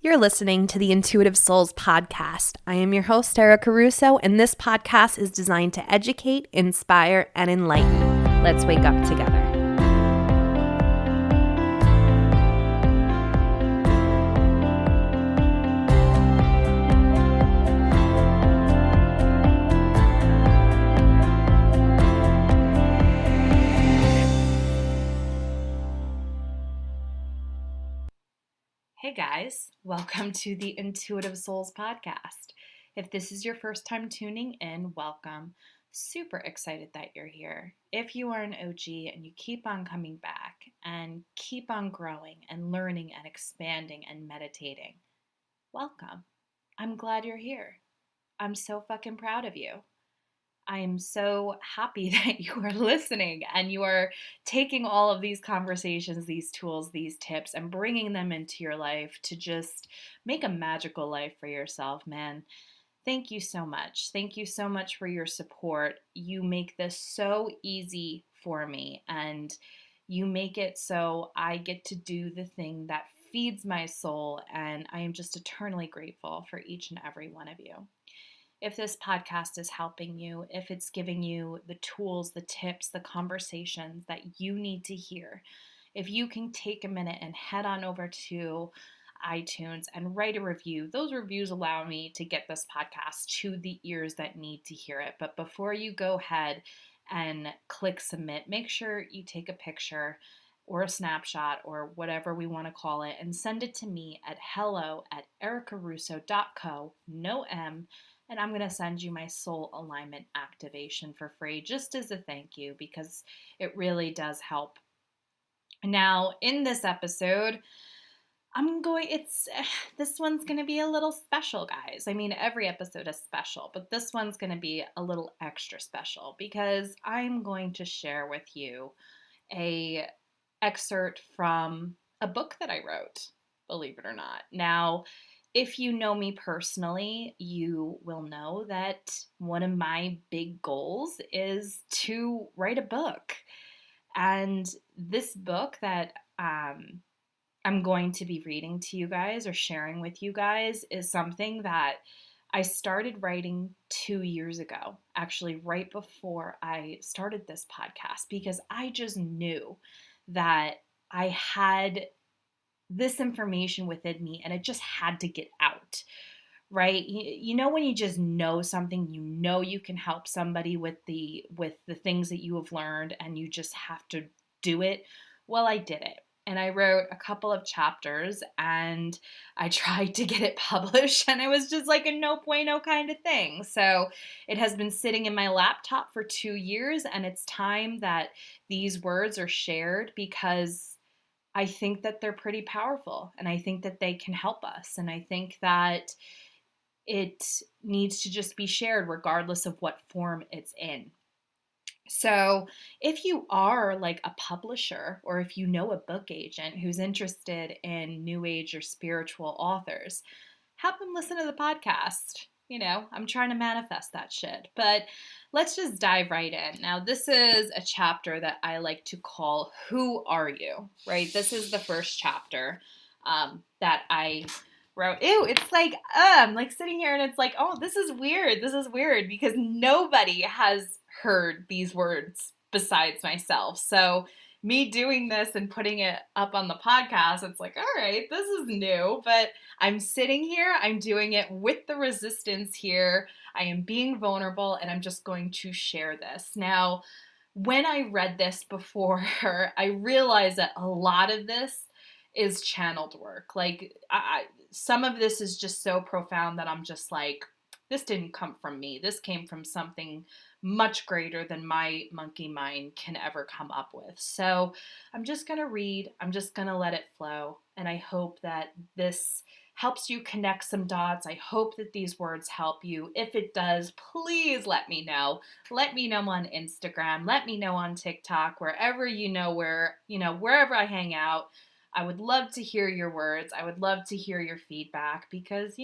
You're listening to the Intuitive Souls podcast. I am your host, Erica Russo, and this podcast is designed to educate, inspire, and enlighten. Let's wake up together. Hey guys, welcome to the Intuitive Souls podcast. If this is your first time tuning in, welcome. Super excited that you're here. If you are an OG and you keep on coming back and keep on growing and learning and expanding and meditating, welcome. I'm glad you're here. I'm so fucking proud of you. I am so happy that you are listening and you are taking all of these conversations, these tools, these tips, and bringing them into your life to just make a magical life for yourself, man. Thank you so much. Thank you so much for your support. You make this so easy for me, and you make it so I get to do the thing that feeds my soul, and I am just eternally grateful for each and every one of you. If this podcast is helping you, if it's giving you the tools, the tips, the conversations that you need to hear, if you can take a minute and head on over to iTunes and write a review, those reviews allow me to get this podcast to the ears that need to hear it. But before you go ahead and click submit, make sure you take a picture or a snapshot or whatever we want to call it and send it to me at hello@ericarusso.co, no M, and I'm going to send you my soul alignment activation for free just as a thank you because it really does help. Now, in this episode, this one's going to be a little special, guys. I mean, every episode is special, but this one's going to be a little extra special because I'm going to share with you a excerpt from a book that I wrote, believe it or not. Now, if you know me personally, you will know that one of my big goals is to write a book. And this book that I'm going to be reading to you guys or sharing with you guys is something that I started writing 2 years ago, actually right before I started this podcast, because I just knew that I had this information within me and it just had to get out, right? You know, when you just know something, you know you can help somebody with the things that you have learned and you just have to do it. Well, I did it. And I wrote a couple of chapters and I tried to get it published and it was just like a no bueno kind of thing. So it has been sitting in my laptop for 2 years and it's time that these words are shared because I think that they're pretty powerful and I think that they can help us. And I think that it needs to just be shared regardless of what form it's in. So if you are like a publisher or if you know a book agent who's interested in new age or spiritual authors, have them listen to the podcast. You know, I'm trying to manifest that shit. But let's just dive right in. Now, this is a chapter that I like to call Who Are You? Right? This is the first chapter that I wrote. Ew, it's like, I'm like sitting here and it's like, oh, this is weird. This is weird because nobody has heard these words besides myself. So me doing this and putting it up on the podcast, it's like, all right, this is new, but I'm sitting here, I'm doing it with the resistance here. I am being vulnerable and I'm just going to share this. Now, when I read this before, I realized that a lot of this is channeled work. Like some of this is just so profound that I'm just like, this didn't come from me. This came from something much greater than my monkey mind can ever come up with. So I'm just going to read. I'm just going to let it flow. And I hope that this helps you connect some dots. I hope that these words help you. If it does, please let me know. Let me know on Instagram. Let me know on TikTok, wherever wherever I hang out. I would love to hear your words. I would love to hear your feedback because,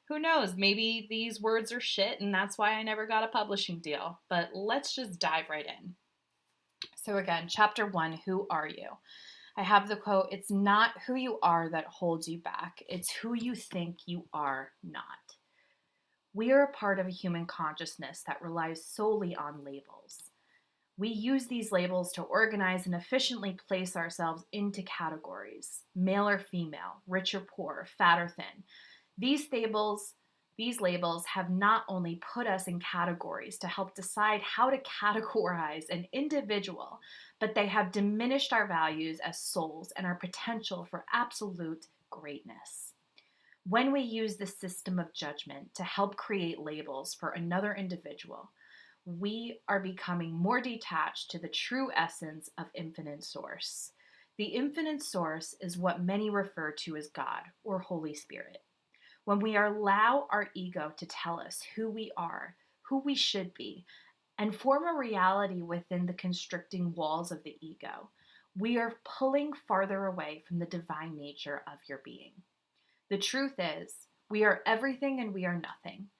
who knows? Maybe these words are shit and that's why I never got a publishing deal. But let's just dive right in. So again, chapter 1, Who Are You? I have the quote, "It's not who you are that holds you back, it's who you think you are not." We are a part of a human consciousness that relies solely on labels. We use these labels to organize and efficiently place ourselves into categories: male or female, rich or poor, fat or thin. These labels, these labels have not only put us in categories to help decide how to categorize an individual, but they have diminished our values as souls and our potential for absolute greatness. When we use the system of judgment to help create labels for another individual, we are becoming more detached to the true essence of infinite source. The infinite source is what many refer to as God or Holy Spirit. When we allow our ego to tell us who we are, who we should be, and form a reality within the constricting walls of the ego, we are pulling farther away from the divine nature of your being. The truth is, we are everything and we are nothing.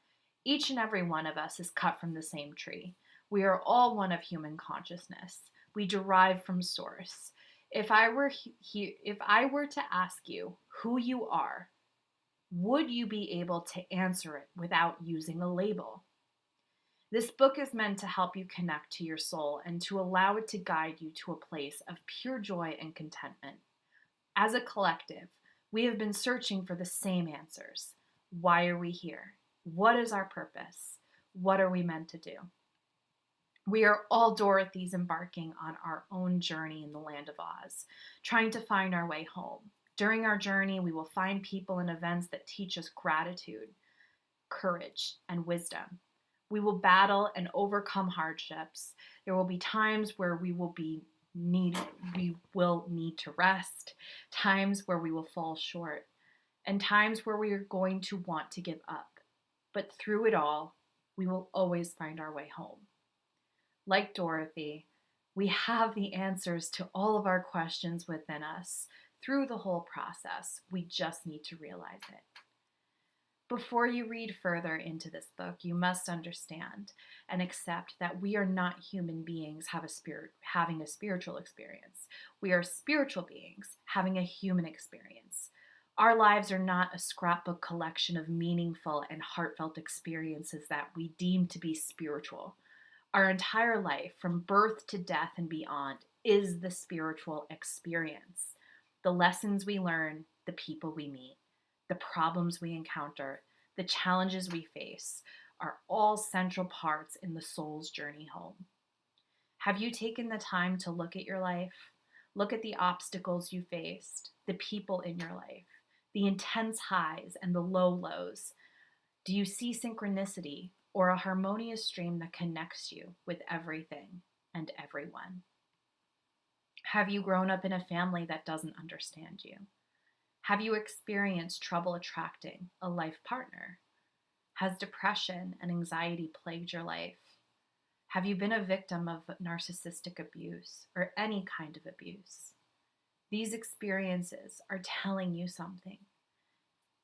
Each and every one of us is cut from the same tree. We are all one of human consciousness. We derive from source. If I were to ask you who you are, would you be able to answer it without using a label? This book is meant to help you connect to your soul and to allow it to guide you to a place of pure joy and contentment. As a collective, we have been searching for the same answers. Why are we here? What is our purpose? What are we meant to do? We are all Dorothys embarking on our own journey in the land of Oz, trying to find our way home. During our journey, we will find people and events that teach us gratitude, courage, and wisdom. We will battle and overcome hardships. There will be times where we will need to rest, times where we will fall short, and times where we are going to want to give up. But through it all, we will always find our way home. Like Dorothy, we have the answers to all of our questions within us through the whole process. We just need to realize it. Before you read further into this book, you must understand and accept that we are not human beings having a spiritual experience. We are spiritual beings having a human experience. Our lives are not a scrapbook collection of meaningful and heartfelt experiences that we deem to be spiritual. Our entire life, from birth to death and beyond, is the spiritual experience. The lessons we learn, the people we meet, the problems we encounter, the challenges we face are all central parts in the soul's journey home. Have you taken the time to look at your life? Look at the obstacles you faced, the people in your life, the intense highs and the low lows. Do you see synchronicity or a harmonious stream that connects you with everything and everyone? Have you grown up in a family that doesn't understand you? Have you experienced trouble attracting a life partner? Has depression and anxiety plagued your life? Have you been a victim of narcissistic abuse or any kind of abuse? These experiences are telling you something.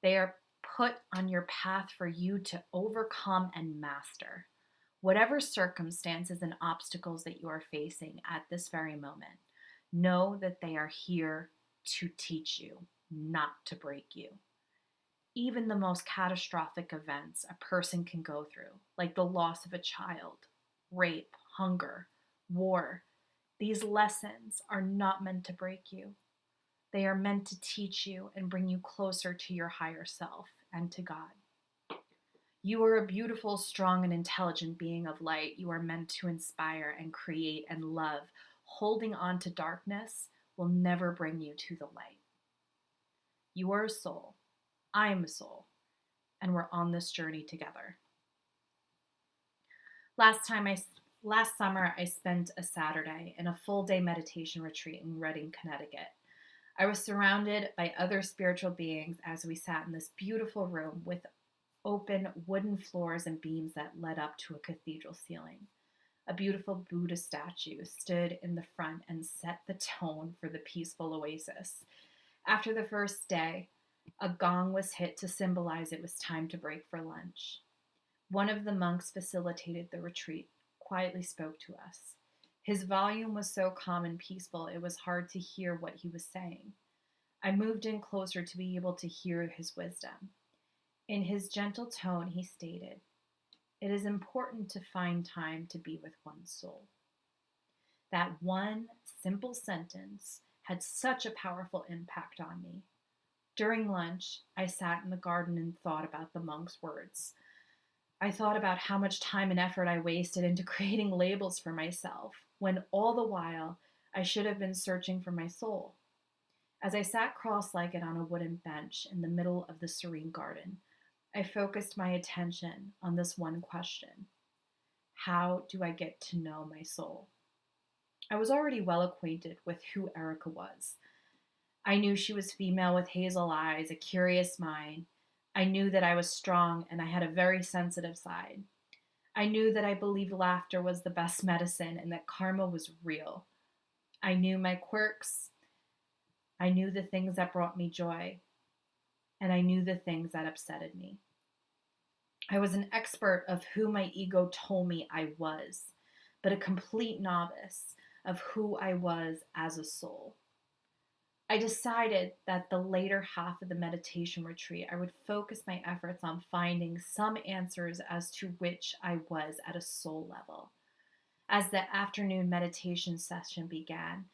They are put on your path for you to overcome and master. Whatever circumstances and obstacles that you are facing at this very moment, know that they are here to teach you, not to break you. Even the most catastrophic events a person can go through, like the loss of a child, rape, hunger, war, these lessons are not meant to break you. They are meant to teach you and bring you closer to your higher self and to God. You are a beautiful, strong, and intelligent being of light. You are meant to inspire and create and love. Holding on to darkness will never bring you to the light. You are a soul. I am a soul. And we're on this journey together. Last summer, I spent a Saturday in a full-day meditation retreat in Redding, Connecticut. I was surrounded by other spiritual beings as we sat in this beautiful room with open wooden floors and beams that led up to a cathedral ceiling. A beautiful Buddha statue stood in the front and set the tone for the peaceful oasis. After the first day, a gong was hit to symbolize it was time to break for lunch. One of the monks facilitated the retreat quietly spoke to us. His volume was so calm and peaceful, it was hard to hear what he was saying. I moved in closer to be able to hear his wisdom. In his gentle tone, he stated, "It is important to find time to be with one's soul." That one simple sentence had such a powerful impact on me. During lunch, I sat in the garden and thought about the monk's words. I thought about how much time and effort I wasted into creating labels for myself, when all the while I should have been searching for my soul. As I sat cross-legged on a wooden bench in the middle of the serene garden, I focused my attention on this one question: how do I get to know my soul? I was already well acquainted with who Erica was. I knew she was female with hazel eyes, a curious mind. I knew that I was strong and I had a very sensitive side. I knew that I believed laughter was the best medicine and that karma was real. I knew my quirks. I knew the things that brought me joy. And I knew the things that upsetted me. I was an expert of who my ego told me I was, but a complete novice of who I was as a soul. I decided that the later half of the meditation retreat, I would focus my efforts on finding some answers as to which I was at a soul level. As the afternoon meditation session began,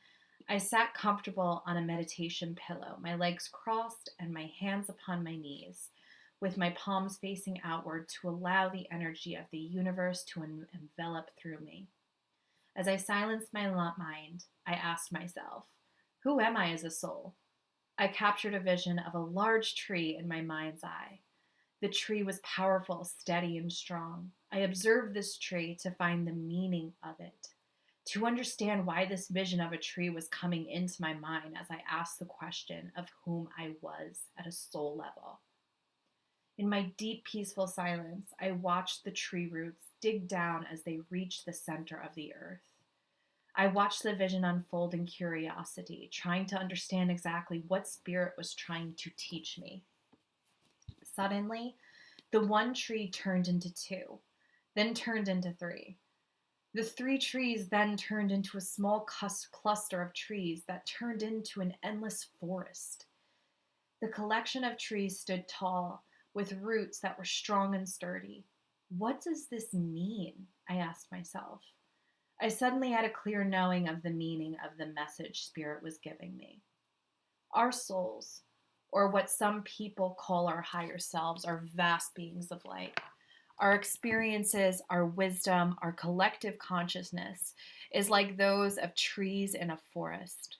I sat comfortable on a meditation pillow, my legs crossed and my hands upon my knees, with my palms facing outward to allow the energy of the universe to envelop through me. As I silenced my mind, I asked myself, who am I as a soul? I captured a vision of a large tree in my mind's eye. The tree was powerful, steady, and strong. I observed this tree to find the meaning of it, to understand why this vision of a tree was coming into my mind as I asked the question of whom I was at a soul level. In my deep, peaceful silence, I watched the tree roots dig down as they reached the center of the earth. I watched the vision unfold in curiosity, trying to understand exactly what spirit was trying to teach me. Suddenly, the one tree turned into two, then turned into three. The three trees then turned into a small cluster of trees that turned into an endless forest. The collection of trees stood tall, with roots that were strong and sturdy. What does this mean? I asked myself. I suddenly had a clear knowing of the meaning of the message Spirit was giving me. Our souls, or what some people call our higher selves, are vast beings of light. Our experiences, our wisdom, our collective consciousness is like those of trees in a forest.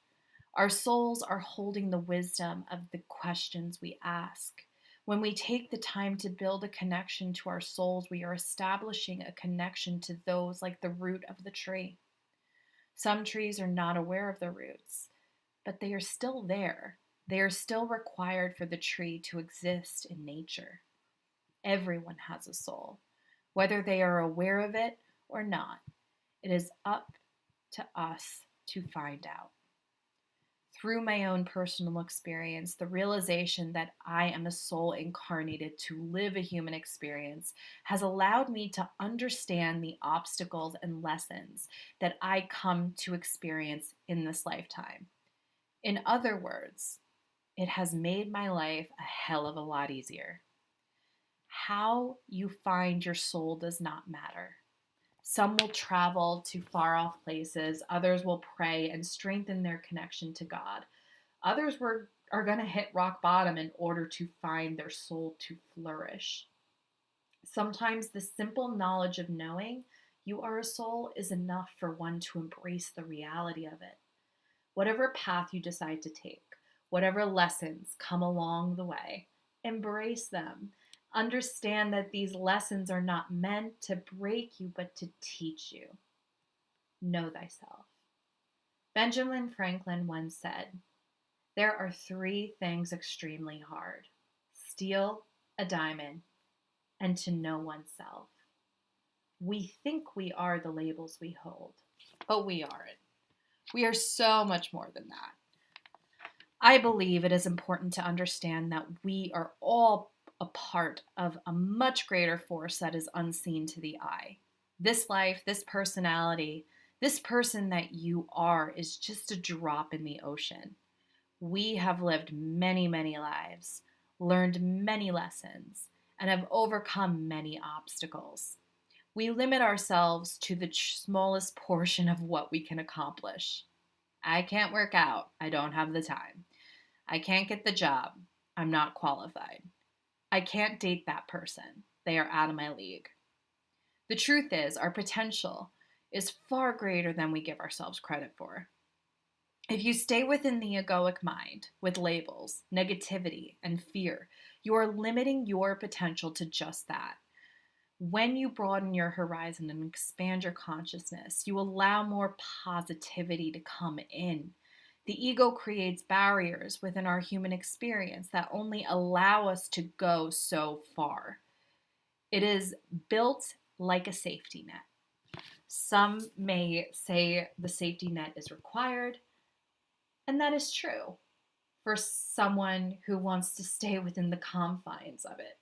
Our souls are holding the wisdom of the questions we ask. When we take the time to build a connection to our souls, we are establishing a connection to those like the root of the tree. Some trees are not aware of the roots, but they are still there. They are still required for the tree to exist in nature. Everyone has a soul, whether they are aware of it or not. It is up to us to find out. Through my own personal experience, the realization that I am a soul incarnated to live a human experience has allowed me to understand the obstacles and lessons that I come to experience in this lifetime. In other words, it has made my life a hell of a lot easier. How you find your soul does not matter. Some will travel to far off places. Others will pray and strengthen their connection to God. Others are going to hit rock bottom in order to find their soul to flourish. Sometimes the simple knowledge of knowing you are a soul is enough for one to embrace the reality of it. Whatever path you decide to take, whatever lessons come along the way, embrace them. Understand that these lessons are not meant to break you, but to teach you. Know thyself. Benjamin Franklin once said, "There are three things extremely hard: steal a diamond and to know oneself." We think we are the labels we hold, but we aren't. We are so much more than that. I believe it is important to understand that we are all a part of a much greater force that is unseen to the eye. This life, this personality, This person that you are is just a drop in the ocean. We have lived many, many lives, learned many lessons, and have overcome many obstacles. We limit ourselves to the smallest portion of what we can accomplish. I can't work out. I don't have the time. I can't get the job. I'm not qualified. I can't date that person. They are out of my league. The truth is, our potential is far greater than we give ourselves credit for. If you stay within the egoic mind with labels, negativity, and fear, you are limiting your potential to just that. When you broaden your horizon and expand your consciousness, you allow more positivity to come in. The ego creates barriers within our human experience that only allow us to go so far. It is built like a safety net. Some may say the safety net is required, and that is true for someone who wants to stay within the confines of it.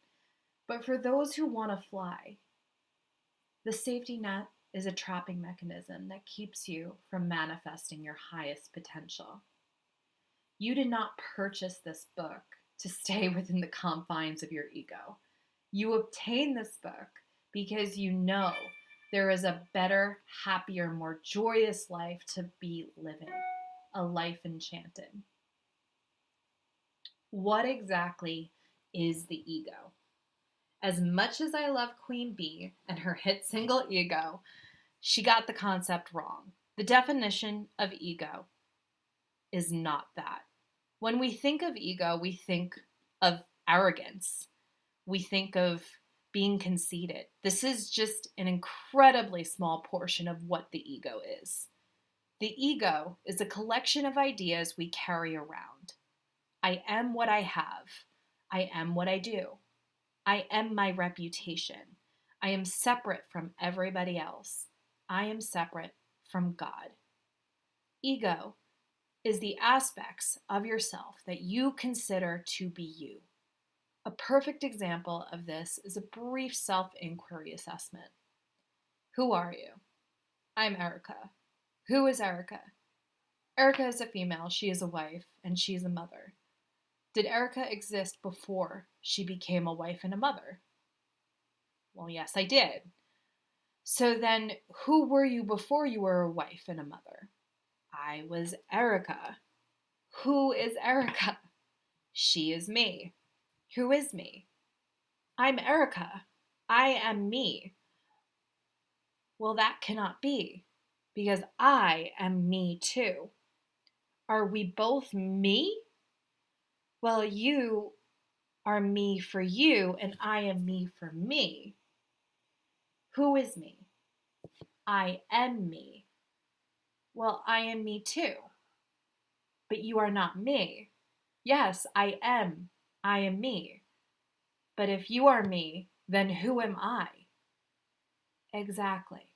But for those who want to fly, the safety net is a trapping mechanism that keeps you from manifesting your highest potential. You did not purchase this book to stay within the confines of your ego. You obtained this book because you know there is a better, happier, more joyous life to be living, a life enchanted. What exactly is the ego? As much as I love Queen Bee and her hit single Ego, she got the concept wrong. The definition of ego is not that. When we think of ego, we think of arrogance. We think of being conceited. This is just an incredibly small portion of what the ego is. The ego is a collection of ideas we carry around. I am what I have. I am what I do. I am my reputation. I am separate from everybody else. I am separate from God. Ego is the aspects of yourself that you consider to be you. A perfect example of this is a brief self-inquiry assessment. Who are you? I'm Erica. Who is Erica? Erica is a female, she is a wife, and she is a mother. Did Erica exist before she became a wife and a mother? Well, yes, I did. So then, who were you before you were a wife and a mother? I was Erica. Who is Erica? She is me. Who is me? I'm Erica. I am me. Well, that cannot be, because I am me too. Are we both me? Well, you are me for you, and I am me for me. Who is me? I am me. Well, I am me too. But you are not me. Yes, I am. I am me. But if you are me, then who am I? Exactly.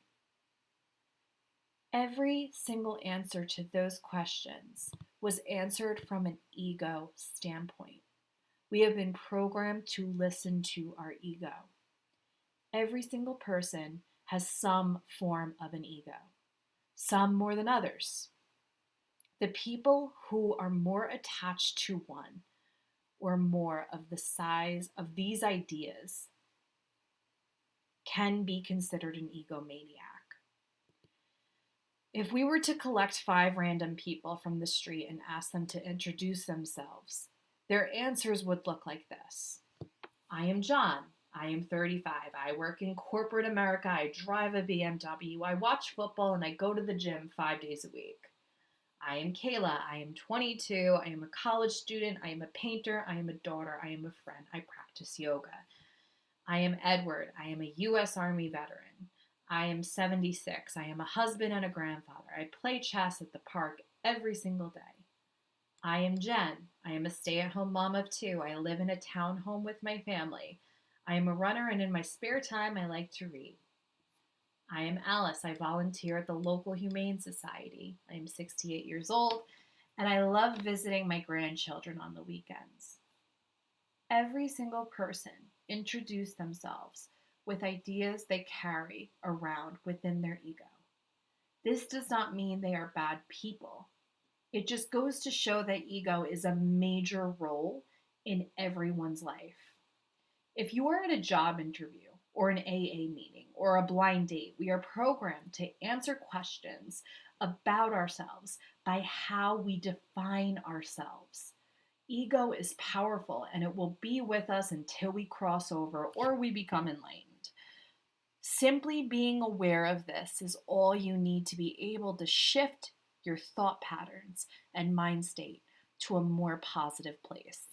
Every single answer to those questions was answered from an ego standpoint. We have been programmed to listen to our ego. Every single person has some form of an ego, some more than others. The people who are more attached to one or more of the size of these ideas can be considered an egomaniac. If we were to collect 5 random people from the street and ask them to introduce themselves, their answers would look like this. I am John. I am 35. I work in corporate America. I drive a BMW. I watch football and I go to the gym 5 days a week. I am Kayla. I am 22. I am a college student. I am a painter. I am a daughter. I am a friend. I practice yoga. I am Edward. I am a U.S. Army veteran. I am 76. I am a husband and a grandfather. I play chess at the park every single day. I am Jen. I am a stay-at-home mom of 2. I live in a townhome with my family. I am a runner, and in my spare time, I like to read. I am Alice. I volunteer at the local Humane Society. I am 68 years old, and I love visiting my grandchildren on the weekends. Every single person introduced themselves with ideas they carry around within their ego. This does not mean they are bad people. It just goes to show that ego is a major role in everyone's life. If you are at a job interview or an AA meeting or a blind date, we are programmed to answer questions about ourselves by how we define ourselves. Ego is powerful and it will be with us until we cross over or we become enlightened. Simply being aware of this is all you need to be able to shift your thought patterns and mind state to a more positive place.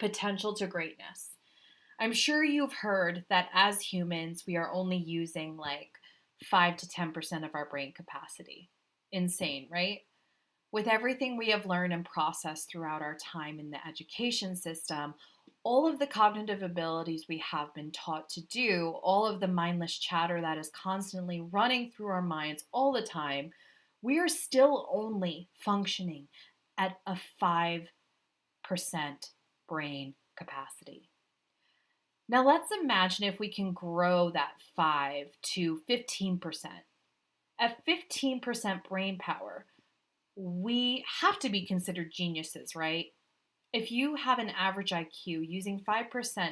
Potential to greatness. I'm sure you've heard that as humans, we are only using like 5 to 10% of our brain capacity. Insane, right? With everything we have learned and processed throughout our time in the education system, all of the cognitive abilities we have been taught to do, all of the mindless chatter that is constantly running through our minds all the time, we are still only functioning at a 5% brain capacity. Now let's imagine if we can grow that 5 to 15%. At 15% brain power, we have to be considered geniuses, right? If you have an average IQ using 5%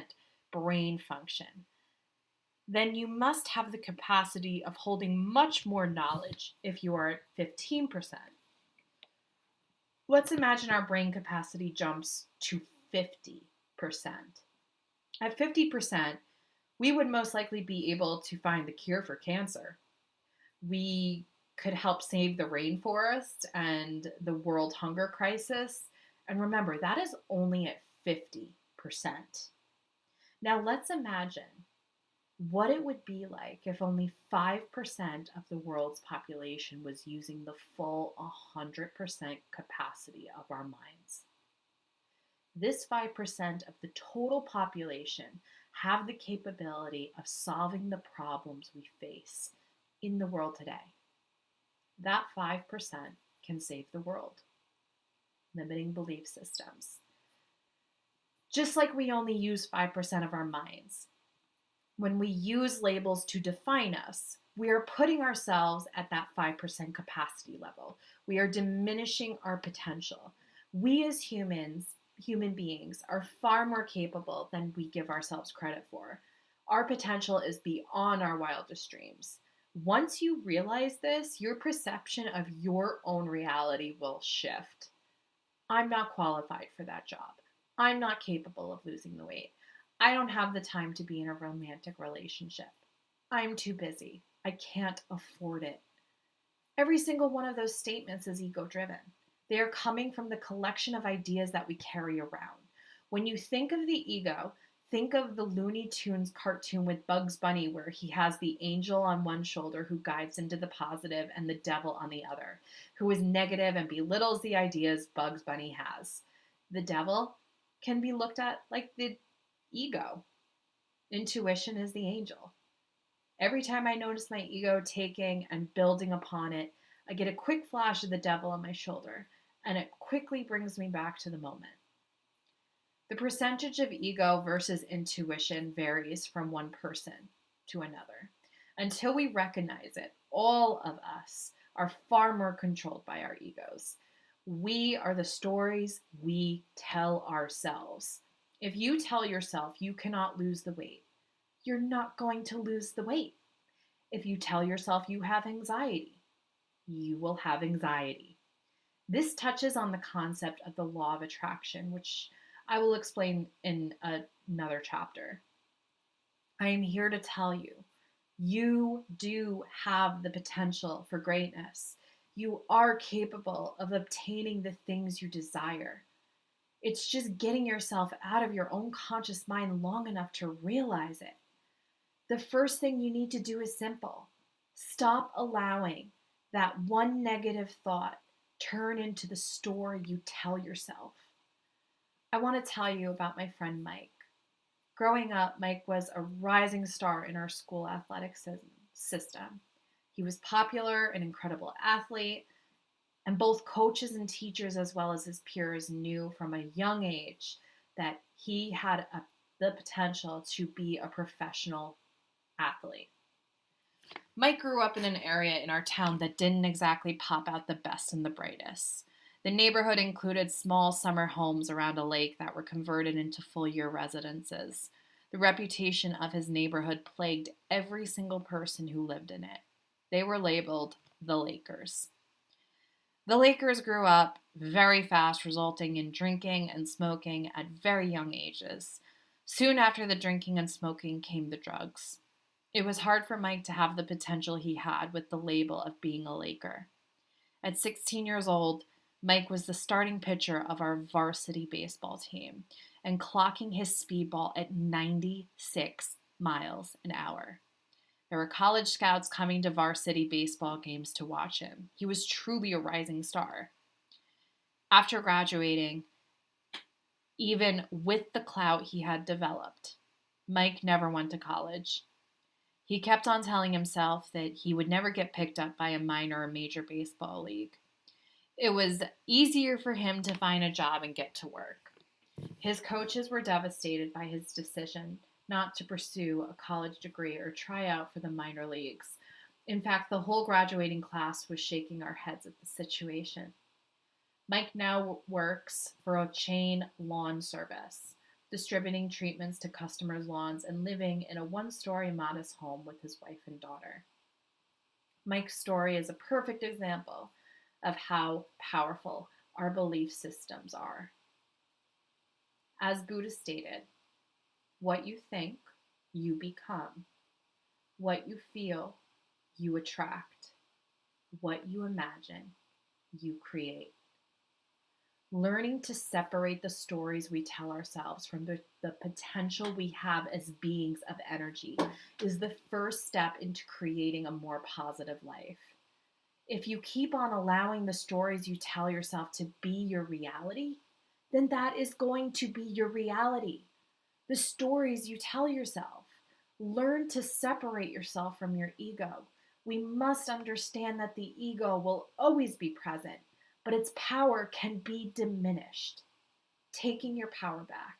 brain function, then you must have the capacity of holding much more knowledge if you are at 15%. Let's imagine our brain capacity jumps to 50%. At 50%, we would most likely be able to find the cure for cancer. We could help save the rainforest and the world hunger crisis. And remember, that is only at 50%. Now let's imagine what it would be like if only 5% of the world's population was using the full 100% capacity of our minds. This 5% of the total population have the capability of solving the problems we face in the world today. That 5% can save the world. Limiting belief systems. Just like we only use 5% of our minds. When we use labels to define us, we are putting ourselves at that 5% capacity level. We are diminishing our potential. We as human beings are far more capable than we give ourselves credit for. Our potential is beyond our wildest dreams. Once you realize this, your perception of your own reality will shift. I'm not qualified for that job. I'm not capable of losing the weight. I don't have the time to be in a romantic relationship. I'm too busy. I can't afford it. Every single one of those statements is ego-driven. They are coming from the collection of ideas that we carry around. When you think of the ego, think of the Looney Tunes cartoon with Bugs Bunny where he has the angel on one shoulder who guides into the positive and the devil on the other, who is negative and belittles the ideas Bugs Bunny has. The devil can be looked at like the ego. Intuition is the angel. Every time I notice my ego taking and building upon it, I get a quick flash of the devil on my shoulder, and it quickly brings me back to the moment. The percentage of ego versus intuition varies from one person to another. Until we recognize it, all of us are far more controlled by our egos. We are the stories we tell ourselves. If you tell yourself you cannot lose the weight, you're not going to lose the weight. If you tell yourself you have anxiety, you will have anxiety. This touches on the concept of the law of attraction, which I will explain in another chapter. I am here to tell you, you do have the potential for greatness. You are capable of obtaining the things you desire. It's just getting yourself out of your own conscious mind long enough to realize it. The first thing you need to do is simple. Stop allowing that one negative thought turn into the story you tell yourself. I want to tell you about my friend Mike. Growing up, Mike was a rising star in our school athletic system. He was popular, an incredible athlete, and both coaches and teachers, as well as his peers, knew from a young age that he had the potential to be a professional athlete. Mike grew up in an area in our town that didn't exactly pop out the best and the brightest. The neighborhood included small summer homes around a lake that were converted into full-year residences. The reputation of his neighborhood plagued every single person who lived in it. They were labeled the Lakers. The Lakers grew up very fast, resulting in drinking and smoking at very young ages. Soon after the drinking and smoking came the drugs. It was hard for Mike to have the potential he had with the label of being a Laker. At 16 years old, Mike was the starting pitcher of our varsity baseball team and clocking his speedball at 96 miles an hour. There were college scouts coming to varsity baseball games to watch him. He was truly a rising star. After graduating, even with the clout he had developed, Mike never went to college. He kept on telling himself that he would never get picked up by a minor or major baseball league. It was easier for him to find a job and get to work. His coaches were devastated by his decision not to pursue a college degree or try out for the minor leagues. In fact, the whole graduating class was shaking our heads at the situation. Mike now works for a chain lawn service, distributing treatments to customers' lawns and living in a one-story modest home with his wife and daughter. Mike's story is a perfect example of how powerful our belief systems are. As Buddha stated, what you think, you become. What you feel, you attract. What you imagine, you create. Learning to separate the stories we tell ourselves from the potential we have as beings of energy is the first step into creating a more positive life. If you keep on allowing the stories you tell yourself to be your reality, then that is going to be your reality. The stories you tell yourself. Learn to separate yourself from your ego. We must understand that the ego will always be present, but its power can be diminished. Taking your power back.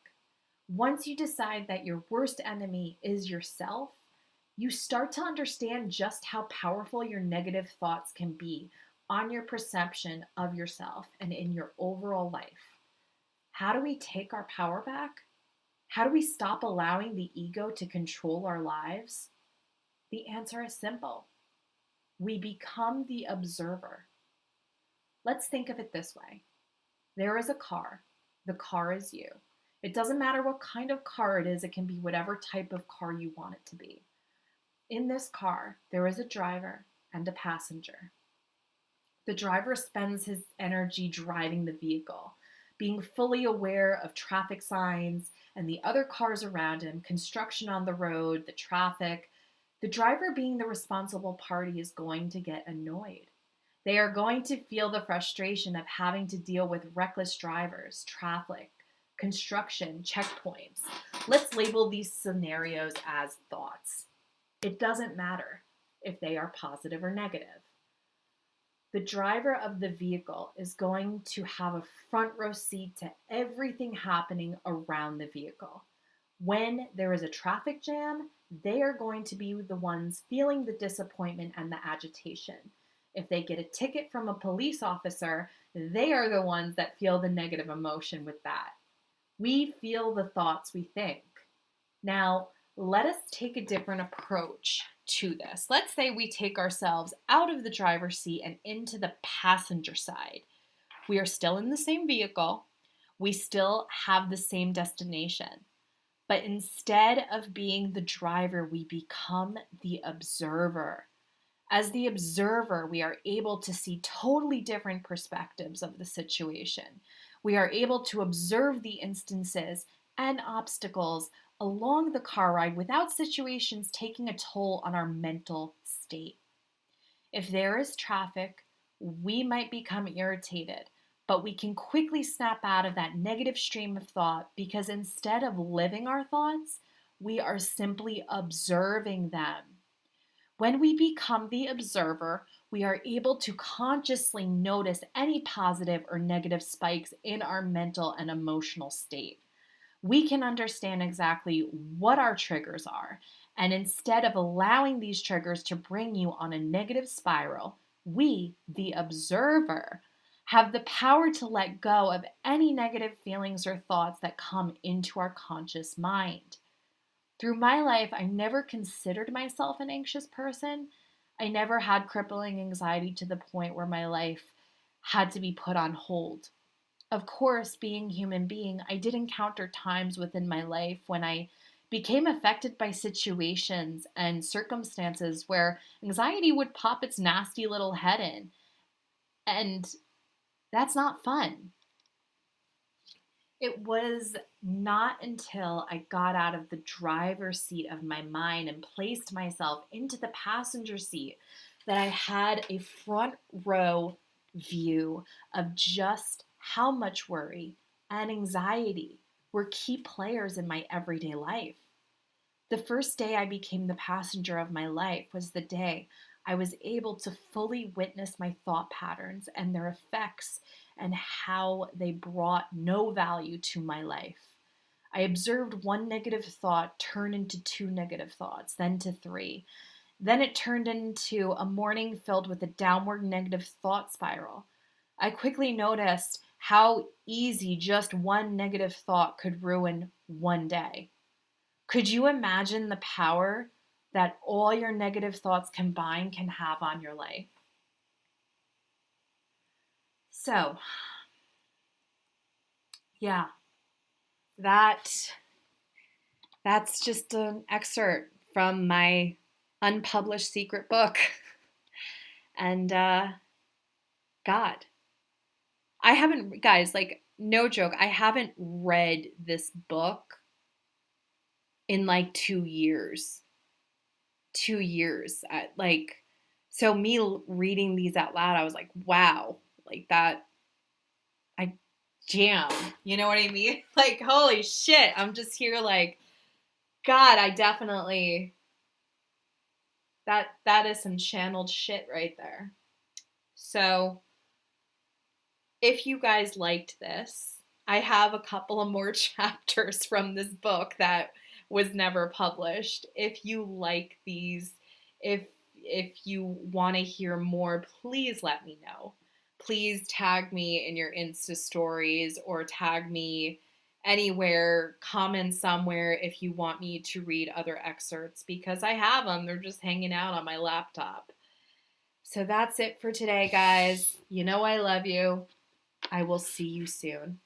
Once you decide that your worst enemy is yourself, you start to understand just how powerful your negative thoughts can be on your perception of yourself and in your overall life. How do we take our power back? How do we stop allowing the ego to control our lives? The answer is simple. We become the observer. Let's think of it this way. There is a car. The car is you. It doesn't matter what kind of car it is. It can be whatever type of car you want it to be. In this car, there is a driver and a passenger. The driver spends his energy driving the vehicle, being fully aware of traffic signs and the other cars around him, construction on the road, the traffic. The driver, being the responsible party, is going to get annoyed. They are going to feel the frustration of having to deal with reckless drivers, traffic, construction, checkpoints. Let's label these scenarios as thoughts. It doesn't matter if they are positive or negative. The driver of the vehicle is going to have a front row seat to everything happening around the vehicle. When there is a traffic jam, they are going to be the ones feeling the disappointment and the agitation. If they get a ticket from a police officer, they are the ones that feel the negative emotion with that. We feel the thoughts we think. Now, let us take a different approach to this. Let's say we take ourselves out of the driver's seat and into the passenger side. We are still in the same vehicle. We still have the same destination. But instead of being the driver, we become the observer. As the observer, we are able to see totally different perspectives of the situation. We are able to observe the instances and obstacles along the car ride without situations taking a toll on our mental state. If there is traffic, we might become irritated, but we can quickly snap out of that negative stream of thought because instead of living our thoughts, we are simply observing them. When we become the observer, we are able to consciously notice any positive or negative spikes in our mental and emotional state. We can understand exactly what our triggers are And instead of allowing these triggers to bring you on a negative spiral, we, the observer, have the power to let go of any negative feelings or thoughts that come into our conscious mind. Through my life, I never considered myself an anxious person. I never had crippling anxiety to the point where my life had to be put on hold. Of course, being a human being, I did encounter times within my life when I became affected by situations and circumstances where anxiety would pop its nasty little head in. And that's not fun. It was not until I got out of the driver's seat of my mind and placed myself into the passenger seat that I had a front row view of just how much worry and anxiety were key players in my everyday life. The first day I became the passenger of my life was the day I was able to fully witness my thought patterns and their effects and how they brought no value to my life. I observed one negative thought turn into two negative thoughts, then to three. Then it turned into a morning filled with a downward negative thought spiral. I quickly noticed how easy just one negative thought could ruin one day. Could you imagine the power that all your negative thoughts combined can have on your life? So, yeah, that's just an excerpt from my unpublished secret book. And God, I haven't, guys, like, no joke, I haven't read this book in like 2 years. 2 years. So me reading these out loud, I was like, wow, like that, I jam. You know what I mean? Like, holy shit. I'm just here like, God, I definitely, that is some channeled shit right there. So if you guys liked this, I have a couple of more chapters from this book that was never published. If you like these, if you want to hear more, please let me know. Please tag me in your Insta stories or tag me anywhere, comment somewhere if you want me to read other excerpts because I have them. They're just hanging out on my laptop. So that's it for today, guys. You know I love you. I will see you soon.